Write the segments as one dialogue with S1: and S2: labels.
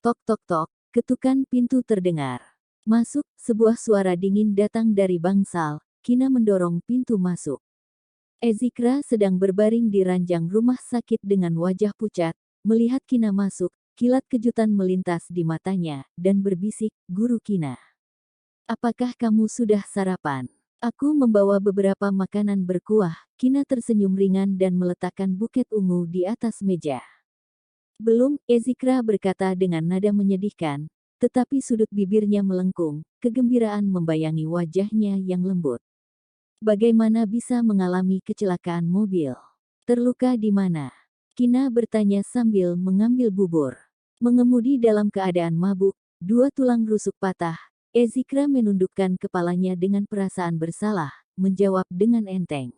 S1: Tok tok tok, ketukan pintu terdengar. Masuk, sebuah suara dingin datang dari bangsal. Kina mendorong pintu masuk. Ezikra sedang berbaring di ranjang rumah sakit dengan wajah pucat. Melihat Kina masuk, kilat kejutan melintas di matanya, dan berbisik, "Guru Kina. Apakah kamu sudah sarapan? Aku membawa beberapa makanan berkuah." Kina tersenyum ringan dan meletakkan buket ungu di atas meja. "Belum," Ezikra berkata dengan nada menyedihkan, tetapi sudut bibirnya melengkung, kegembiraan membayangi wajahnya yang lembut. "Bagaimana bisa mengalami kecelakaan mobil? Terluka di mana?" Kina bertanya sambil mengambil bubur. Mengemudi dalam keadaan mabuk, 2 tulang rusuk patah. Ezikra menundukkan kepalanya dengan perasaan bersalah, menjawab dengan enteng.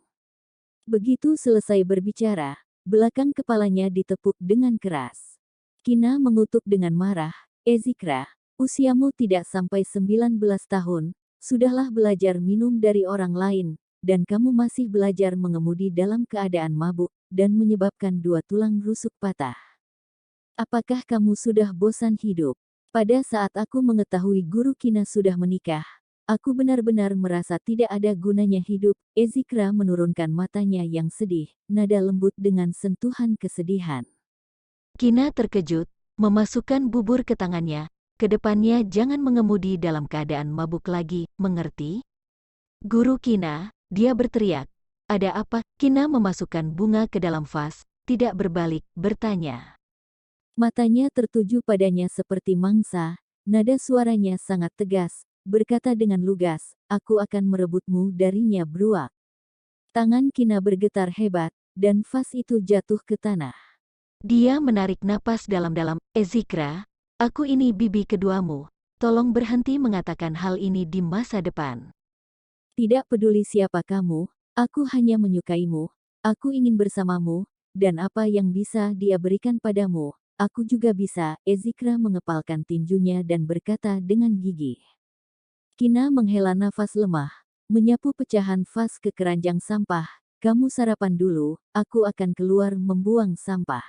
S1: Begitu selesai berbicara, belakang kepalanya ditepuk dengan keras. Kina mengutuk dengan marah, "Ezikra, usiamu tidak sampai 19 tahun, sudahlah belajar minum dari orang lain, dan kamu masih belajar mengemudi dalam keadaan mabuk, dan menyebabkan 2 tulang rusuk patah. Apakah kamu sudah bosan hidup?" Pada saat aku mengetahui Guru Kina sudah menikah, aku benar-benar merasa tidak ada gunanya hidup. Ezikra menurunkan matanya yang sedih, nada lembut dengan sentuhan kesedihan.
S2: Kina terkejut, memasukkan bubur ke tangannya. "Kedepannya jangan mengemudi dalam keadaan mabuk lagi, mengerti?" "Guru Kina," dia berteriak. "Ada apa?" Kina memasukkan bunga ke dalam vas, tidak berbalik, bertanya.
S1: Matanya tertuju padanya seperti mangsa, nada suaranya sangat tegas, berkata dengan lugas, "Aku akan merebutmu darinya beruak." Tangan Kina bergetar hebat, dan vas itu jatuh ke tanah.
S2: Dia menarik napas dalam-dalam. "Ezikra, aku ini bibi keduamu. Tolong berhenti mengatakan hal ini di masa depan."
S1: "Tidak peduli siapa kamu, aku hanya menyukaimu, aku ingin bersamamu, dan apa yang bisa dia berikan padamu, aku juga bisa." Ezikra mengepalkan tinjunya dan berkata dengan gigih. Kina menghela nafas lemah, menyapu pecahan vas ke keranjang sampah. "Kamu sarapan dulu, aku akan keluar membuang sampah."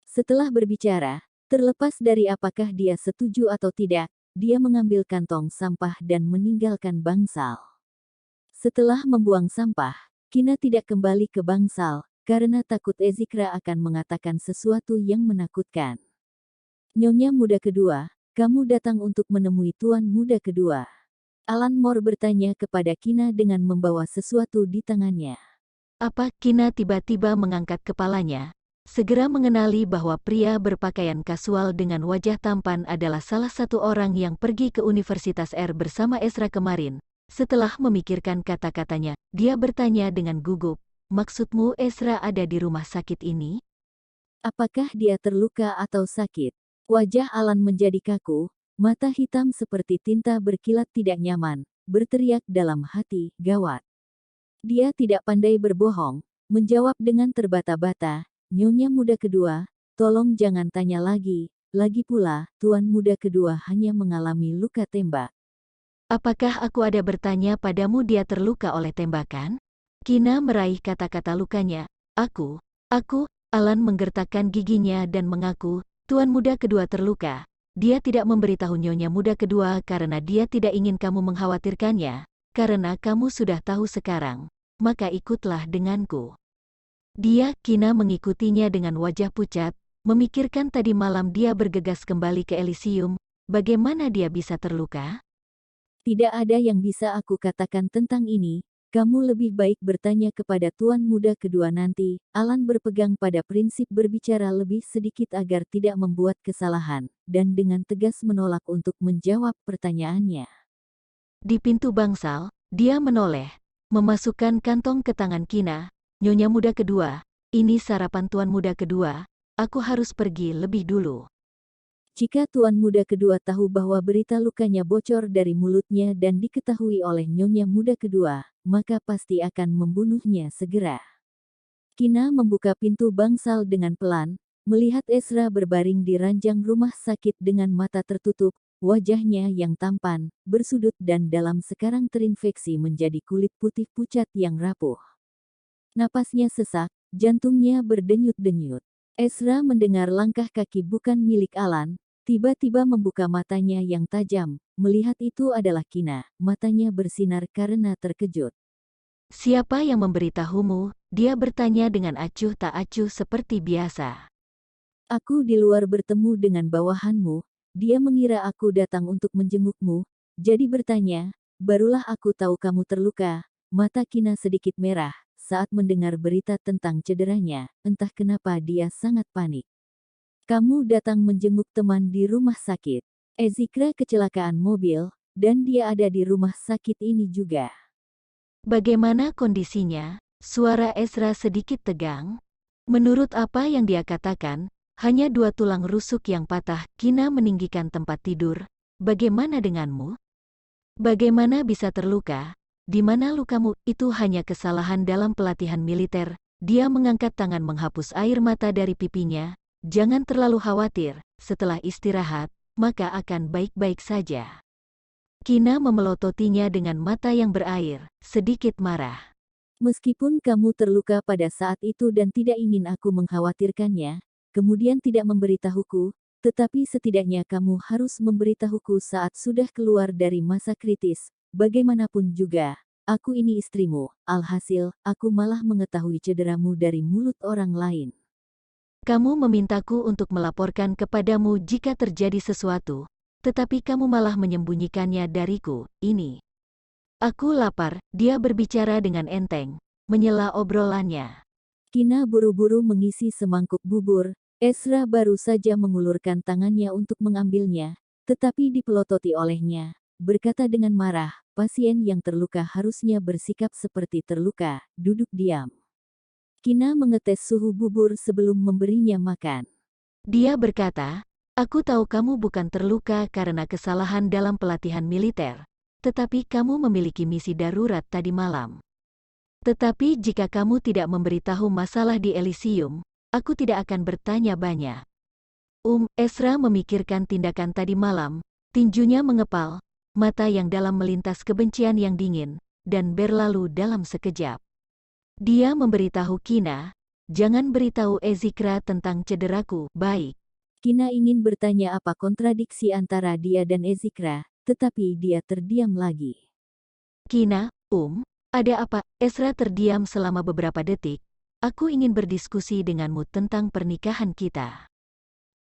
S1: Setelah berbicara, terlepas dari apakah dia setuju atau tidak, dia mengambil kantong sampah dan meninggalkan bangsal. Setelah membuang sampah, Kina tidak kembali ke bangsal, karena takut Ezikra akan mengatakan sesuatu yang menakutkan. "Nyonya muda kedua, kamu datang untuk menemui tuan muda kedua?" Alan Moore bertanya kepada Kina dengan membawa sesuatu di tangannya.
S2: "Apa?" Kina tiba-tiba mengangkat kepalanya, segera mengenali bahwa pria berpakaian kasual dengan wajah tampan adalah salah satu orang yang pergi ke Universitas R bersama Ezra kemarin. Setelah memikirkan kata-katanya, dia bertanya dengan gugup, "Maksudmu Ezra ada di rumah sakit ini?"
S1: Apakah dia terluka atau sakit? Wajah Alan menjadi kaku, mata hitam seperti tinta berkilat tidak nyaman, berteriak dalam hati, "Gawat." Dia tidak pandai berbohong, menjawab dengan terbata-bata, "Nyonya muda kedua, tolong jangan tanya lagi. Lagi pula, tuan muda kedua hanya mengalami luka tembak."
S2: "Apakah aku ada bertanya padamu dia terluka oleh tembakan?" Kina meraih kata-kata lukanya. Aku, Alan menggertakkan giginya dan mengaku, "Tuan muda kedua terluka. Dia tidak memberitahu nyonya muda kedua karena dia tidak ingin kamu mengkhawatirkannya. Karena kamu sudah tahu sekarang, maka ikutlah denganku." Kina mengikutinya dengan wajah pucat, memikirkan tadi malam dia bergegas kembali ke Elysium, bagaimana dia bisa terluka?
S1: "Tidak ada yang bisa aku katakan tentang ini. Kamu lebih baik bertanya kepada tuan muda kedua nanti." Alan berpegang pada prinsip berbicara lebih sedikit agar tidak membuat kesalahan, dan dengan tegas menolak untuk menjawab pertanyaannya.
S2: Di pintu bangsal, dia menoleh, memasukkan kantong ke tangan Kina. "Nyonya muda kedua, ini sarapan tuan muda kedua, aku harus pergi lebih dulu."
S1: Jika tuan muda kedua tahu bahwa berita lukanya bocor dari mulutnya dan diketahui oleh nyonya muda kedua, maka pasti akan membunuhnya segera. Kina membuka pintu bangsal dengan pelan, melihat Ezra berbaring di ranjang rumah sakit dengan mata tertutup, wajahnya yang tampan, bersudut dan dalam sekarang terinfeksi menjadi kulit putih pucat yang rapuh. Napasnya sesak, jantungnya berdenyut-denyut. Ezra mendengar langkah kaki bukan milik Alan, Tiba-tiba membuka matanya yang tajam, melihat itu adalah Kina. Matanya bersinar karena terkejut.
S2: Siapa yang memberitahumu? Dia bertanya dengan acuh tak acuh seperti biasa.
S1: Aku di luar bertemu dengan bawahanmu, dia mengira aku datang untuk menjengukmu, jadi bertanya, barulah aku tahu kamu terluka. Mata Kina sedikit merah, saat mendengar berita tentang cederanya, entah kenapa dia sangat panik. Kamu datang menjenguk teman di rumah sakit. Ezikra kecelakaan mobil, dan dia ada di rumah sakit ini juga.
S2: Bagaimana kondisinya? Suara Ezra sedikit tegang. Menurut apa yang dia katakan, hanya 2 tulang rusuk yang patah. Kina meninggikan tempat tidur. Bagaimana denganmu? Bagaimana bisa terluka? Di mana lukamu? Itu hanya kesalahan dalam pelatihan militer. Dia mengangkat tangan menghapus air mata dari pipinya. Jangan terlalu khawatir, setelah istirahat, maka akan baik-baik saja. Kina memelototinya dengan mata yang berair, sedikit marah.
S1: Meskipun kamu terluka pada saat itu dan tidak ingin aku mengkhawatirkannya, kemudian tidak memberitahuku, tetapi setidaknya kamu harus memberitahuku saat sudah keluar dari masa kritis. Bagaimanapun juga, aku ini istrimu, alhasil, aku malah mengetahui cederamu dari mulut orang lain.
S2: Kamu memintaku untuk melaporkan kepadamu jika terjadi sesuatu, tetapi kamu malah menyembunyikannya dariku. Ini. Aku lapar, dia berbicara dengan enteng, menyela obrolannya.
S1: Kina buru-buru mengisi semangkuk bubur. Ezra baru saja mengulurkan tangannya untuk mengambilnya, tetapi dipelototi olehnya, berkata dengan marah, pasien yang terluka harusnya bersikap seperti terluka, duduk diam. Kina mengetes suhu bubur sebelum memberinya makan.
S2: Dia berkata, aku tahu kamu bukan terluka karena kesalahan dalam pelatihan militer, tetapi kamu memiliki misi darurat tadi malam. Tetapi jika kamu tidak memberitahu masalah di Elysium, aku tidak akan bertanya banyak. Ezra memikirkan tindakan tadi malam, tinjunya mengepal, mata yang dalam melintas kebencian yang dingin, dan berlalu dalam sekejap. Dia memberitahu Kina, jangan beritahu Ezikra tentang cederaku. Baik.
S1: Kina ingin bertanya apa kontradiksi antara dia dan Ezikra, tetapi dia terdiam lagi.
S2: Kina, ada apa? Ezra terdiam selama beberapa detik. Aku ingin berdiskusi denganmu tentang pernikahan kita.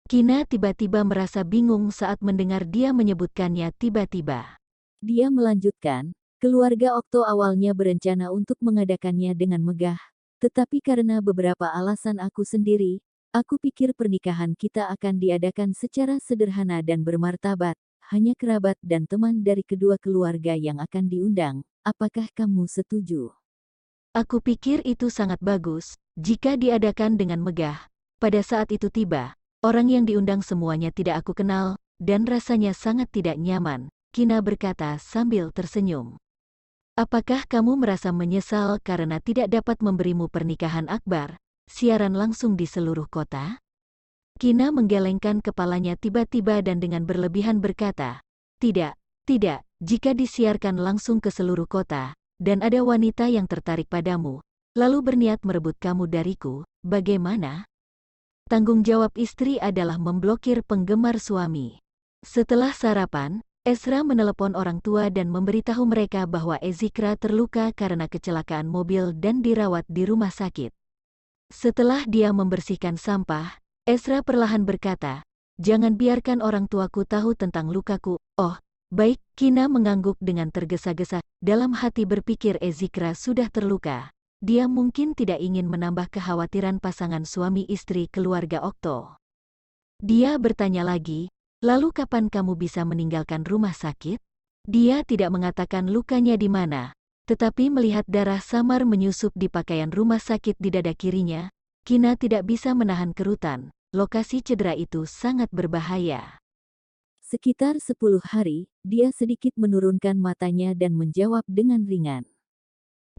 S2: Kina tiba-tiba merasa bingung saat mendengar dia menyebutkannya tiba-tiba.
S1: Dia melanjutkan, keluarga Okto awalnya berencana untuk mengadakannya dengan megah, tetapi karena beberapa alasan aku sendiri, aku pikir pernikahan kita akan diadakan secara sederhana dan bermartabat, hanya kerabat dan teman dari kedua keluarga yang akan diundang. Apakah kamu setuju?
S2: Aku pikir itu sangat bagus, jika diadakan dengan megah. Pada saat itu tiba, orang yang diundang semuanya tidak aku kenal, dan rasanya sangat tidak nyaman, Kina berkata sambil tersenyum. Apakah kamu merasa menyesal karena tidak dapat memberimu pernikahan akbar, siaran langsung di seluruh kota? Kina menggelengkan kepalanya tiba-tiba dan dengan berlebihan berkata, tidak, jika disiarkan langsung ke seluruh kota, dan ada wanita yang tertarik padamu, lalu berniat merebut kamu dariku, bagaimana? Tanggung jawab istri adalah memblokir penggemar suami. Setelah sarapan, Ezra menelepon orang tua dan memberitahu mereka bahwa Ezikra terluka karena kecelakaan mobil dan dirawat di rumah sakit. Setelah dia membersihkan sampah, Ezra perlahan berkata, jangan biarkan orang tuaku tahu tentang lukaku. Oh, baik, Kina mengangguk dengan tergesa-gesa, dalam hati berpikir Ezikra sudah terluka. Dia mungkin tidak ingin menambah kekhawatiran pasangan suami istri keluarga Okto. Dia bertanya lagi, lalu kapan kamu bisa meninggalkan rumah sakit? Dia tidak mengatakan lukanya di mana, tetapi melihat darah samar menyusup di pakaian rumah sakit di dada kirinya, Kina tidak bisa menahan kerutan. Lokasi cedera itu sangat berbahaya.
S1: Sekitar 10 hari, dia sedikit menurunkan matanya dan menjawab dengan ringan.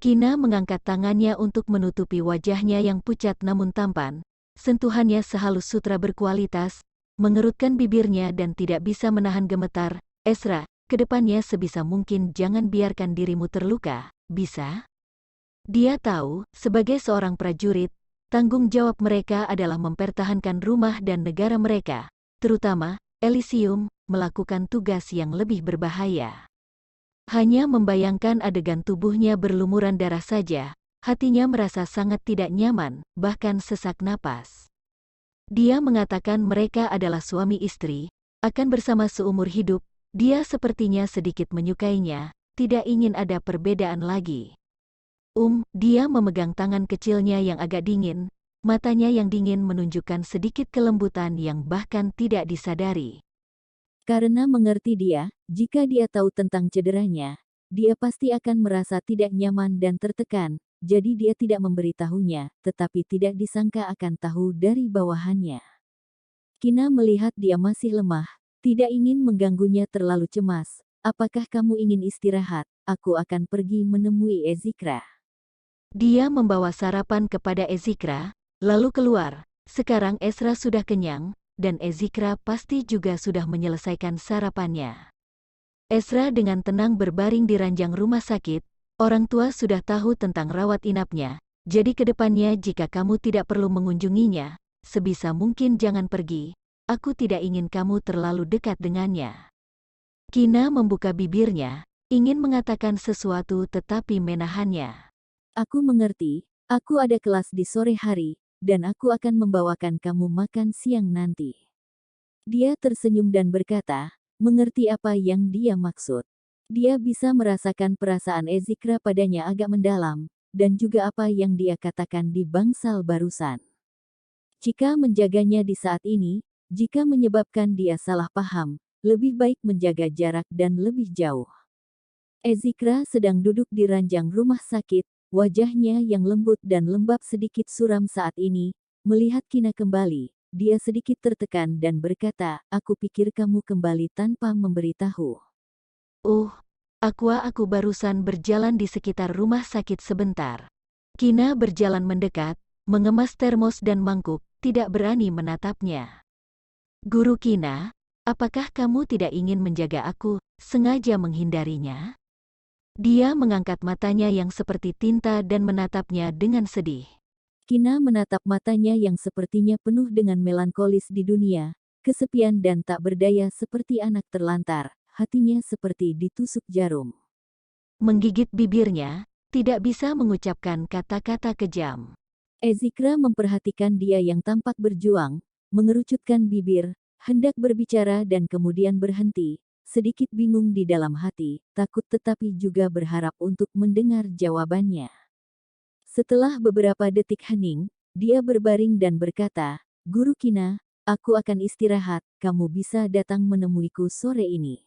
S2: Kina mengangkat tangannya untuk menutupi wajahnya yang pucat namun tampan. Sentuhannya sehalus sutra berkualitas, mengerutkan bibirnya dan tidak bisa menahan gemetar. Ezra, kedepannya sebisa mungkin jangan biarkan dirimu terluka, bisa? Dia tahu, sebagai seorang prajurit, tanggung jawab mereka adalah mempertahankan rumah dan negara mereka, terutama, Elysium, melakukan tugas yang lebih berbahaya. Hanya membayangkan adegan tubuhnya berlumuran darah saja, hatinya merasa sangat tidak nyaman, bahkan sesak napas. Dia mengatakan mereka adalah suami istri, akan bersama seumur hidup, dia sepertinya sedikit menyukainya, tidak ingin ada perbedaan lagi. Dia memegang tangan kecilnya yang agak dingin, matanya yang dingin menunjukkan sedikit kelembutan yang bahkan tidak disadari.
S1: Karena mengerti dia, jika dia tahu tentang cederanya, dia pasti akan merasa tidak nyaman dan tertekan, jadi dia tidak memberitahunya, tetapi tidak disangka akan tahu dari bawahannya. Kina melihat dia masih lemah, tidak ingin mengganggunya terlalu cemas. Apakah kamu ingin istirahat? Aku akan pergi menemui Ezikra.
S2: Dia membawa sarapan kepada Ezikra, lalu keluar. Sekarang Ezra sudah kenyang, dan Ezikra pasti juga sudah menyelesaikan sarapannya. Ezra dengan tenang berbaring di ranjang rumah sakit, orang tua sudah tahu tentang rawat inapnya, jadi kedepannya jika kamu tidak perlu mengunjunginya, sebisa mungkin jangan pergi, aku tidak ingin kamu terlalu dekat dengannya. Kina membuka bibirnya, ingin mengatakan sesuatu tetapi menahannya.
S1: Aku mengerti, aku ada kelas di sore hari, dan aku akan membawakan kamu makan siang nanti. Dia tersenyum dan berkata, mengerti apa yang dia maksud. Dia bisa merasakan perasaan Ezikra padanya agak mendalam, dan juga apa yang dia katakan di bangsal barusan. Jika menjaganya di saat ini, jika menyebabkan dia salah paham, lebih baik menjaga jarak dan lebih jauh. Ezikra sedang duduk di ranjang rumah sakit, wajahnya yang lembut dan lembab sedikit suram saat ini. Melihat Kina kembali, dia sedikit tertekan dan berkata, aku pikir kamu kembali tanpa memberitahu.
S2: Aku barusan berjalan di sekitar rumah sakit sebentar. Kina berjalan mendekat, mengemas termos dan mangkuk, tidak berani menatapnya. Guru Kina, apakah kamu tidak ingin menjaga aku, sengaja menghindarinya? Dia mengangkat matanya yang seperti tinta dan menatapnya dengan sedih.
S1: Kina menatap matanya yang sepertinya penuh dengan melankolis di dunia, kesepian dan tak berdaya seperti anak terlantar, hatinya seperti ditusuk jarum.
S2: Menggigit bibirnya, tidak bisa mengucapkan kata-kata kejam.
S1: Ezikra memperhatikan dia yang tampak berjuang, mengerucutkan bibir, hendak berbicara dan kemudian berhenti, sedikit bingung di dalam hati, takut tetapi juga berharap untuk mendengar jawabannya. Setelah beberapa detik hening, dia berbaring dan berkata, Guru Kina, aku akan istirahat, kamu bisa datang menemuiku sore ini.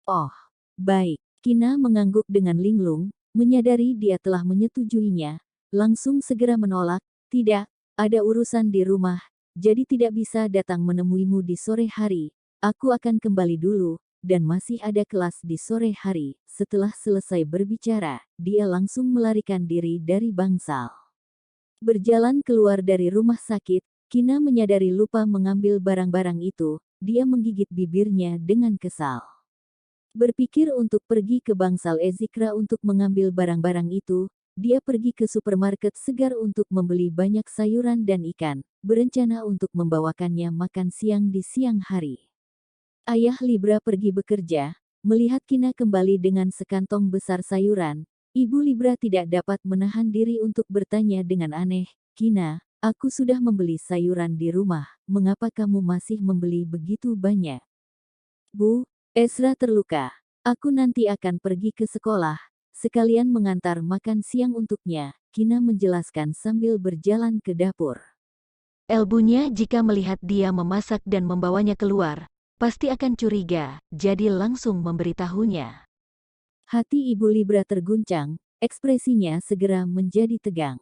S1: Oh, baik. Kina mengangguk dengan linglung, menyadari dia telah menyetujuinya, langsung segera menolak, tidak, ada urusan di rumah, jadi tidak bisa datang menemuimu di sore hari, aku akan kembali dulu, dan masih ada kelas di sore hari. Setelah selesai berbicara, dia langsung melarikan diri dari bangsal. Berjalan keluar dari rumah sakit, Kina menyadari lupa mengambil barang-barang itu, dia menggigit bibirnya dengan kesal. Berpikir untuk pergi ke bangsal Ezikra untuk mengambil barang-barang itu, dia pergi ke supermarket segar untuk membeli banyak sayuran dan ikan, berencana untuk membawakannya makan siang di siang hari. Ayah Libra pergi bekerja, melihat Kina kembali dengan sekantong besar sayuran, Ibu Libra tidak dapat menahan diri untuk bertanya dengan aneh, Kina, aku sudah membeli sayuran di rumah, mengapa kamu masih membeli begitu banyak? Bu, Ezra terluka. Aku nanti akan pergi ke sekolah, sekalian mengantar makan siang untuknya, Kina menjelaskan sambil berjalan ke dapur.
S2: Elbunya jika melihat dia memasak dan membawanya keluar, pasti akan curiga, jadi langsung memberitahunya.
S1: Hati Ibu Libra terguncang, ekspresinya segera menjadi tegang.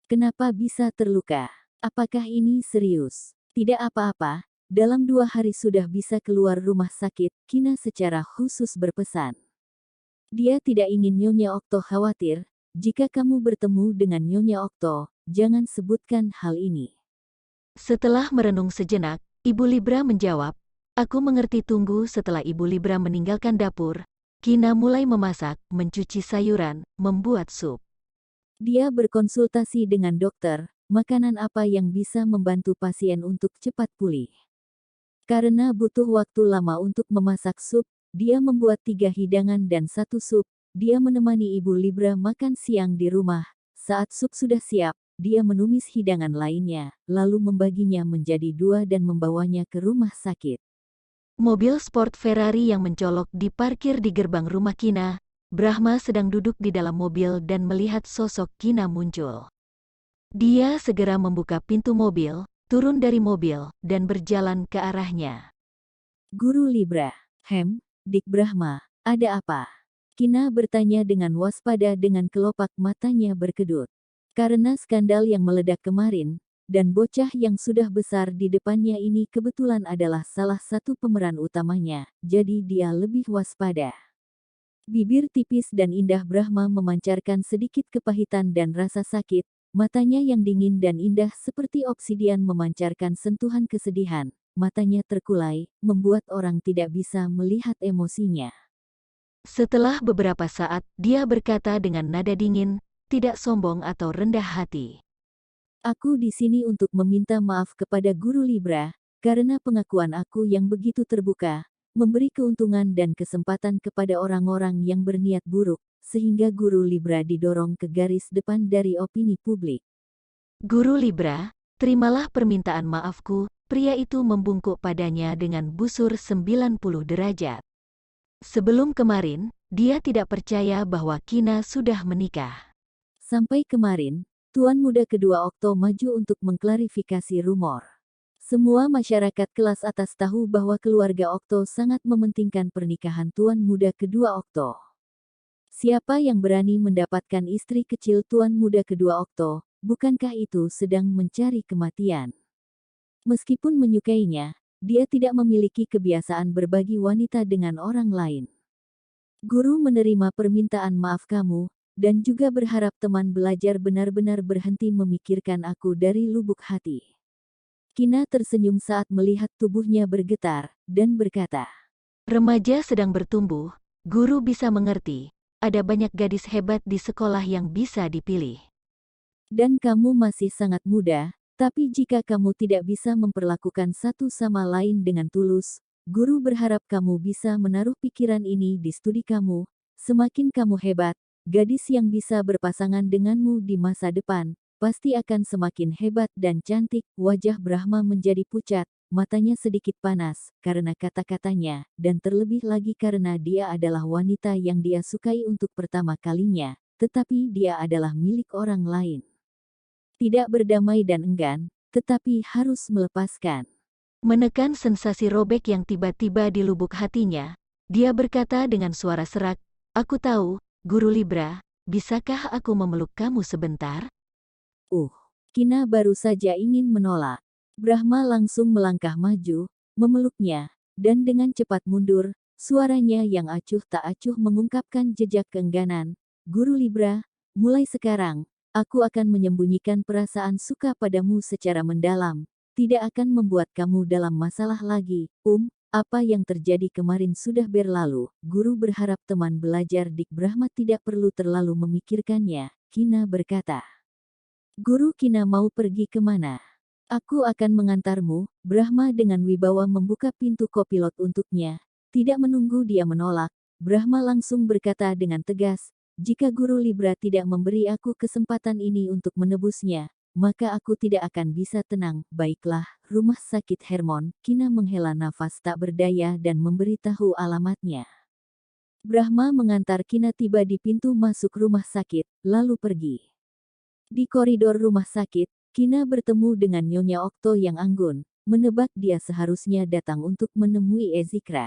S1: Kenapa bisa terluka? Apakah ini serius? Tidak apa-apa, dalam 2 hari sudah bisa keluar rumah sakit, Kina secara khusus berpesan. Dia tidak ingin Nyonya Okto khawatir, jika kamu bertemu dengan Nyonya Okto, jangan sebutkan hal ini.
S2: Setelah merenung sejenak, Ibu Libra menjawab, aku mengerti. Tunggu. Setelah Ibu Libra meninggalkan dapur, Kina mulai memasak, mencuci sayuran, membuat sup.
S1: Dia berkonsultasi dengan dokter, makanan apa yang bisa membantu pasien untuk cepat pulih. Karena butuh waktu lama untuk memasak sup, dia membuat 3 hidangan dan 1 sup. Dia menemani Ibu Libra makan siang di rumah. Saat sup sudah siap, dia menumis hidangan lainnya, lalu membaginya menjadi 2 dan membawanya ke rumah sakit.
S2: Mobil sport Ferrari yang mencolok diparkir di gerbang rumah Kina. Brahma sedang duduk di dalam mobil dan melihat sosok Kina muncul. Dia segera membuka pintu mobil, turun dari mobil, dan berjalan ke arahnya.
S1: Guru Libra, Dik Brahma, ada apa? Kina bertanya dengan waspada dengan kelopak matanya berkedut. Karena skandal yang meledak kemarin, dan bocah yang sudah besar di depannya ini kebetulan adalah salah satu pemeran utamanya, jadi dia lebih waspada. Bibir tipis dan indah Brahma memancarkan sedikit kepahitan dan rasa sakit, matanya yang dingin dan indah seperti obsidian memancarkan sentuhan kesedihan, matanya terkulai, membuat orang tidak bisa melihat emosinya.
S2: Setelah beberapa saat, dia berkata dengan nada dingin, tidak sombong atau rendah hati.
S1: Aku di sini untuk meminta maaf kepada Guru Libra, karena pengakuan aku yang begitu terbuka, memberi keuntungan dan kesempatan kepada orang-orang yang berniat buruk, sehingga Guru Libra didorong ke garis depan dari opini publik.
S2: Guru Libra, terimalah permintaan maafku, pria itu membungkuk padanya dengan busur 90 derajat. Sebelum kemarin, dia tidak percaya bahwa Kina sudah menikah.
S1: Sampai kemarin, Tuan Muda kedua Okto maju untuk mengklarifikasi rumor. Semua masyarakat kelas atas tahu bahwa keluarga Okto sangat mementingkan pernikahan Tuan Muda kedua Okto. Siapa yang berani mendapatkan istri kecil Tuan Muda kedua Okto, bukankah itu sedang mencari kematian? Meskipun menyukainya, dia tidak memiliki kebiasaan berbagi wanita dengan orang lain. Guru menerima permintaan maaf kamu, dan juga berharap teman belajar benar-benar berhenti memikirkan aku dari lubuk hati. Kina tersenyum saat melihat tubuhnya bergetar, dan berkata,
S2: Remaja sedang bertumbuh, guru bisa mengerti, ada banyak gadis hebat di sekolah yang bisa dipilih.
S1: dan kamu masih sangat muda, tapi jika kamu tidak bisa memperlakukan satu sama lain dengan tulus, guru berharap kamu bisa menaruh pikiran ini di studi kamu. Semakin kamu hebat, gadis yang bisa berpasangan denganmu di masa depan, pasti akan semakin hebat dan cantik. Wajah Brahma menjadi pucat, matanya sedikit panas, karena kata-katanya, dan terlebih lagi karena dia adalah wanita yang dia sukai untuk pertama kalinya, tetapi dia adalah milik orang lain. Tidak berdamai dan enggan, tetapi harus melepaskan.
S2: Menekan sensasi robek yang tiba-tiba di lubuk hatinya, dia berkata dengan suara serak, Aku tahu, Guru Libra, bisakah aku memeluk kamu sebentar?
S1: Kina baru saja ingin menolak. Brahma langsung melangkah maju, memeluknya, dan dengan cepat mundur, suaranya yang acuh tak acuh mengungkapkan jejak keengganan. Guru Libra, mulai sekarang, aku akan menyembunyikan perasaan suka padamu secara mendalam. Tidak akan membuat kamu dalam masalah lagi. Apa yang terjadi kemarin sudah berlalu. Guru berharap teman belajar Dik Brahma tidak perlu terlalu memikirkannya. Kina berkata. Guru Kina mau pergi kemana? Aku akan mengantarmu. Brahma dengan wibawa membuka pintu kopilot untuknya. Tidak menunggu dia menolak, Brahma langsung berkata dengan tegas, jika Guru Libra tidak memberi aku kesempatan ini untuk menebusnya, maka aku tidak akan bisa tenang. Baiklah, rumah sakit Hermon. Kina menghela nafas tak berdaya dan memberitahu alamatnya. Brahma mengantar Kina tiba di pintu masuk rumah sakit, lalu pergi. Di koridor rumah sakit, Kina bertemu dengan Nyonya Okto yang anggun, menebak dia seharusnya datang untuk menemui Ezikra.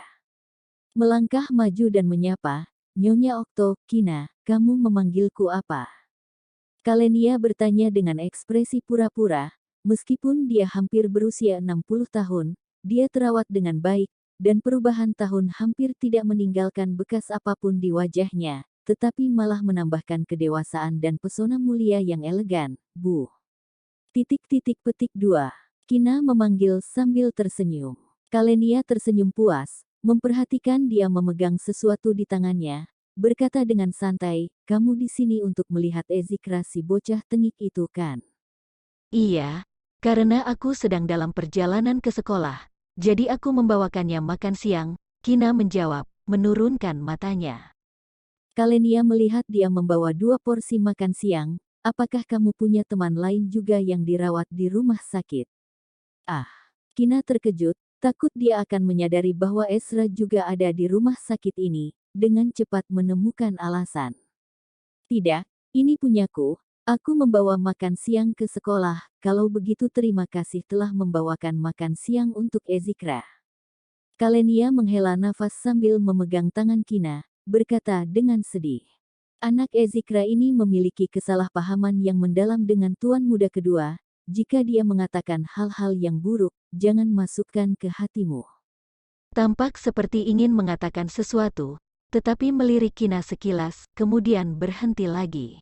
S1: Melangkah maju dan menyapa, Nyonya Okto, Kina, kamu memanggilku apa? Kalenia bertanya dengan ekspresi pura-pura, meskipun dia hampir berusia 60 tahun, dia terawat dengan baik, dan perubahan tahun hampir tidak meninggalkan bekas apapun di wajahnya, tetapi malah menambahkan kedewasaan dan pesona mulia yang elegan. Petik 2. Kina memanggil sambil tersenyum. Kalenia tersenyum puas, memperhatikan dia memegang sesuatu di tangannya, berkata dengan santai, kamu di sini untuk melihat Ezikra si bocah tengik itu kan?
S2: Iya, karena aku sedang dalam perjalanan ke sekolah. jadi aku membawakannya makan siang, Kina menjawab, menurunkan matanya.
S1: Kalenia melihat dia membawa 2 porsi makan siang. Apakah kamu punya teman lain juga yang dirawat di rumah sakit? Ah, Kina terkejut, takut dia akan menyadari bahwa Ezra juga ada di rumah sakit ini, dengan cepat menemukan alasan. Tidak, ini punyaku. Aku membawa makan siang ke sekolah. Kalau begitu terima kasih telah membawakan makan siang untuk Ezikra. Kalenia menghela nafas sambil memegang tangan Kina, berkata dengan sedih. Anak Ezikra ini memiliki kesalahpahaman yang mendalam dengan tuan muda kedua. Jika dia mengatakan hal-hal yang buruk, jangan masukkan ke hatimu.
S2: Tampak seperti ingin mengatakan sesuatu, tetapi melirik Kina sekilas, kemudian berhenti lagi.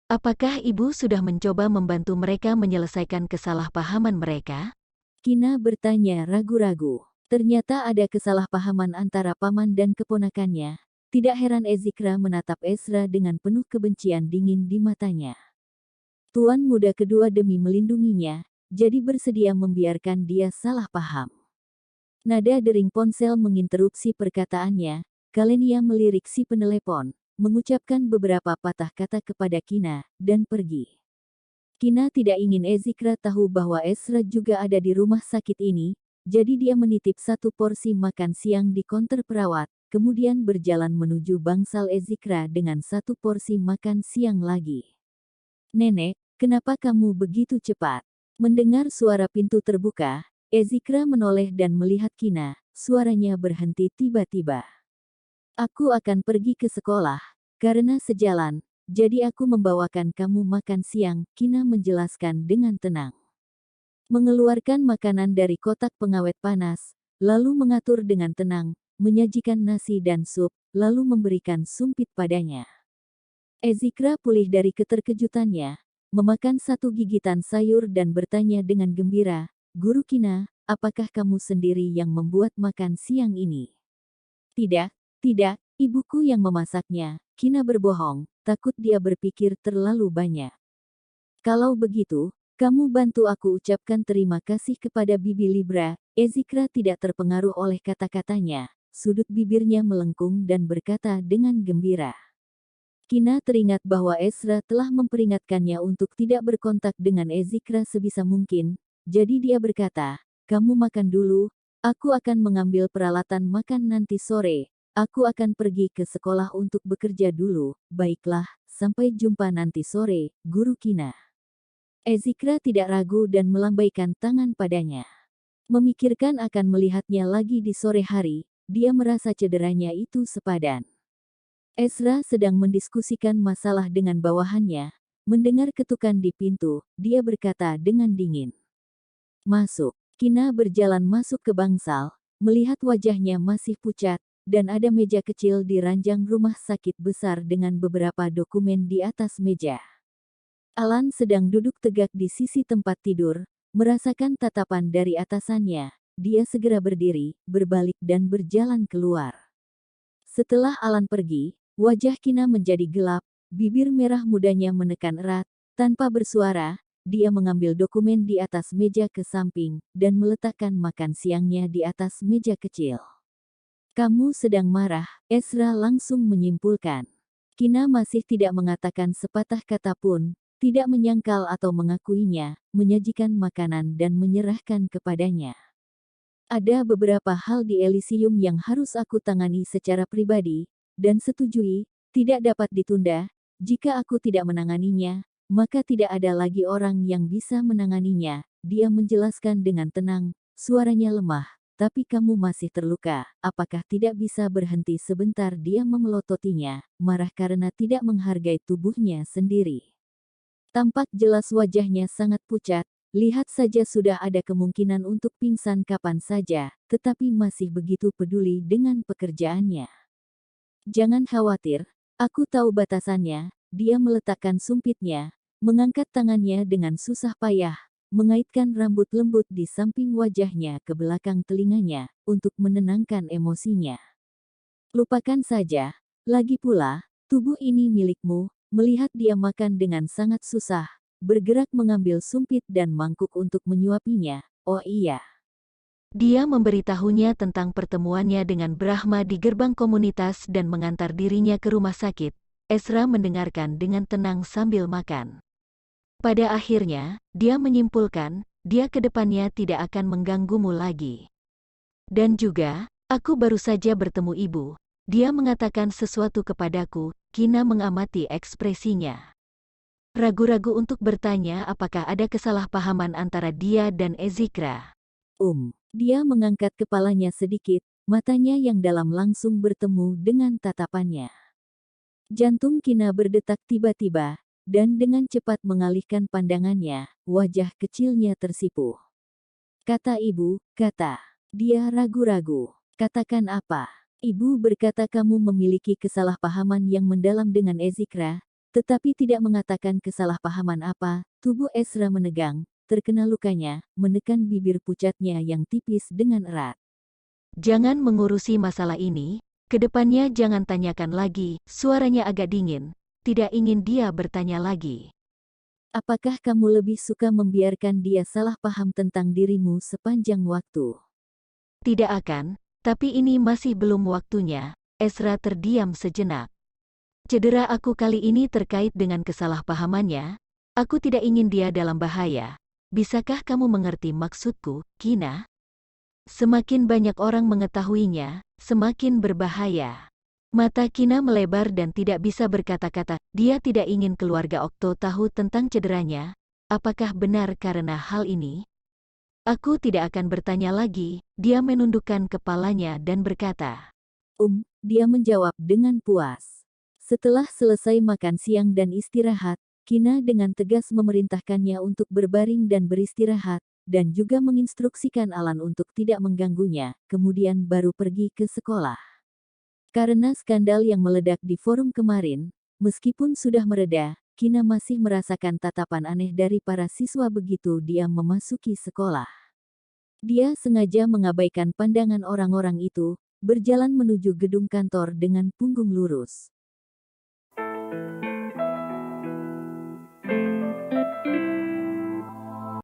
S2: Apakah ibu sudah mencoba membantu mereka menyelesaikan kesalahpahaman mereka?
S1: Kina bertanya ragu-ragu. Ternyata ada kesalahpahaman antara paman dan keponakannya. Tidak heran Ezikra menatap Ezra dengan penuh kebencian dingin di matanya. Tuan muda kedua demi melindunginya, jadi bersedia membiarkan dia salah paham. Nada dering ponsel menginterupsi perkataannya. Kalenia melirik si penelepon, mengucapkan beberapa patah kata kepada Kina, dan pergi. Kina tidak ingin Ezikra tahu bahwa Ezra juga ada di rumah sakit ini, jadi dia menitip 1 porsi makan siang di konter perawat, kemudian berjalan menuju bangsal Ezikra dengan 1 porsi makan siang lagi. Nenek, kenapa kamu begitu cepat? Mendengar suara pintu terbuka, Ezikra menoleh dan melihat Kina, suaranya berhenti tiba-tiba. Aku akan pergi ke sekolah, karena sejalan, jadi aku membawakan kamu makan siang, Kina menjelaskan dengan tenang. Mengeluarkan makanan dari kotak pengawet panas, lalu mengatur dengan tenang, menyajikan nasi dan sup, lalu memberikan sumpit padanya. Ezikra pulih dari keterkejutannya, memakan 1 gigitan sayur dan bertanya dengan gembira, Guru Kina, apakah kamu sendiri yang membuat makan siang ini? Tidak, tidak, ibuku yang memasaknya. Kina berbohong, takut dia berpikir terlalu banyak. Kalau begitu, kamu bantu aku ucapkan terima kasih kepada Bibi Libra. Ezikra tidak terpengaruh oleh kata-katanya. Sudut bibirnya melengkung dan berkata dengan gembira. Kina teringat bahwa Ezra telah memperingatkannya untuk tidak berkontak dengan Ezikra sebisa mungkin, jadi dia berkata, kamu makan dulu, aku akan mengambil peralatan makan nanti sore. Aku akan pergi ke sekolah untuk bekerja dulu. Baiklah, sampai jumpa nanti sore, Guru Kina. Ezikra tidak ragu dan melambaikan tangan padanya. Memikirkan akan melihatnya lagi di sore hari, dia merasa cederanya itu sepadan. Ezra sedang mendiskusikan masalah dengan bawahannya. Mendengar ketukan di pintu, dia berkata dengan dingin. Masuk. Kina berjalan masuk ke bangsal, melihat wajahnya masih pucat, dan ada meja kecil di ranjang rumah sakit besar dengan beberapa dokumen di atas meja. Alan sedang duduk tegak di sisi tempat tidur, merasakan tatapan dari atasannya. Dia segera berdiri, berbalik dan berjalan keluar. Setelah Alan pergi, wajah Kina menjadi gelap, bibir merah mudanya menekan erat, tanpa bersuara, dia mengambil dokumen di atas meja ke samping, dan meletakkan makan siangnya di atas meja kecil. Kamu sedang marah, Ezra langsung menyimpulkan. Kina masih tidak mengatakan sepatah kata pun, tidak menyangkal atau mengakuinya, menyajikan makanan dan menyerahkan kepadanya. Ada beberapa hal di Elysium yang harus aku tangani secara pribadi, dan setujui, tidak dapat ditunda. Jika aku tidak menanganinya, maka tidak ada lagi orang yang bisa menanganinya. Dia menjelaskan dengan tenang, suaranya lemah. Tapi kamu masih terluka, apakah tidak bisa berhenti sebentar? Dia memelototinya, marah karena tidak menghargai tubuhnya sendiri. Tampak jelas wajahnya sangat pucat, lihat saja sudah ada kemungkinan untuk pingsan kapan saja, tetapi masih begitu peduli dengan pekerjaannya. Jangan khawatir, aku tahu batasannya. Dia meletakkan sumpitnya, mengangkat tangannya dengan susah payah, mengaitkan rambut lembut di samping wajahnya ke belakang telinganya, untuk menenangkan emosinya. Lupakan saja, lagi pula, tubuh ini milikmu. Melihat dia makan dengan sangat susah, bergerak mengambil sumpit dan mangkuk untuk menyuapinya. Oh iya.
S2: Dia memberitahunya tentang pertemuannya dengan Brahma di gerbang komunitas dan mengantar dirinya ke rumah sakit. Ezra mendengarkan dengan tenang sambil makan. Pada akhirnya, dia menyimpulkan, dia ke depannya tidak akan mengganggumu lagi. Dan juga, aku baru saja bertemu ibu. Dia mengatakan sesuatu kepadaku. Kina mengamati ekspresinya. Ragu-ragu untuk bertanya apakah ada kesalahpahaman antara dia dan Ezikra.
S1: Dia mengangkat kepalanya sedikit, matanya yang dalam langsung bertemu dengan tatapannya. Jantung Kina berdetak tiba-tiba, dan dengan cepat mengalihkan pandangannya, wajah kecilnya tersipu. Kata ibu, kata. Dia ragu-ragu. Katakan apa? Ibu berkata kamu memiliki kesalahpahaman yang mendalam dengan Ezikra, tetapi tidak mengatakan kesalahpahaman apa. Tubuh Ezra menegang, terkena lukanya, menekan bibir pucatnya yang tipis dengan erat.
S2: Jangan mengurusi masalah ini, kedepannya jangan tanyakan lagi. Suaranya agak dingin, tidak ingin dia bertanya lagi.
S1: Apakah kamu lebih suka membiarkan dia salah paham tentang dirimu sepanjang waktu?
S2: Tidak akan, tapi ini masih belum waktunya. Ezra terdiam sejenak. Cedera aku kali ini terkait dengan kesalahpahamannya. Aku tidak ingin dia dalam bahaya. Bisakah kamu mengerti maksudku, Kina? Semakin banyak orang mengetahuinya, semakin berbahaya. Mata Kina melebar dan tidak bisa berkata-kata. Dia tidak ingin keluarga Okto tahu tentang cederanya. Apakah benar karena hal ini? Aku tidak akan bertanya lagi. Dia menundukkan kepalanya dan berkata.
S1: Dia menjawab dengan puas. Setelah selesai makan siang dan istirahat, Kina dengan tegas memerintahkannya untuk berbaring dan beristirahat, dan juga menginstruksikan Alan untuk tidak mengganggunya, kemudian baru pergi ke sekolah. Karena skandal yang meledak di forum kemarin, meskipun sudah mereda, Kina masih merasakan tatapan aneh dari para siswa begitu dia memasuki sekolah. Dia sengaja mengabaikan pandangan orang-orang itu, berjalan menuju gedung kantor dengan punggung lurus.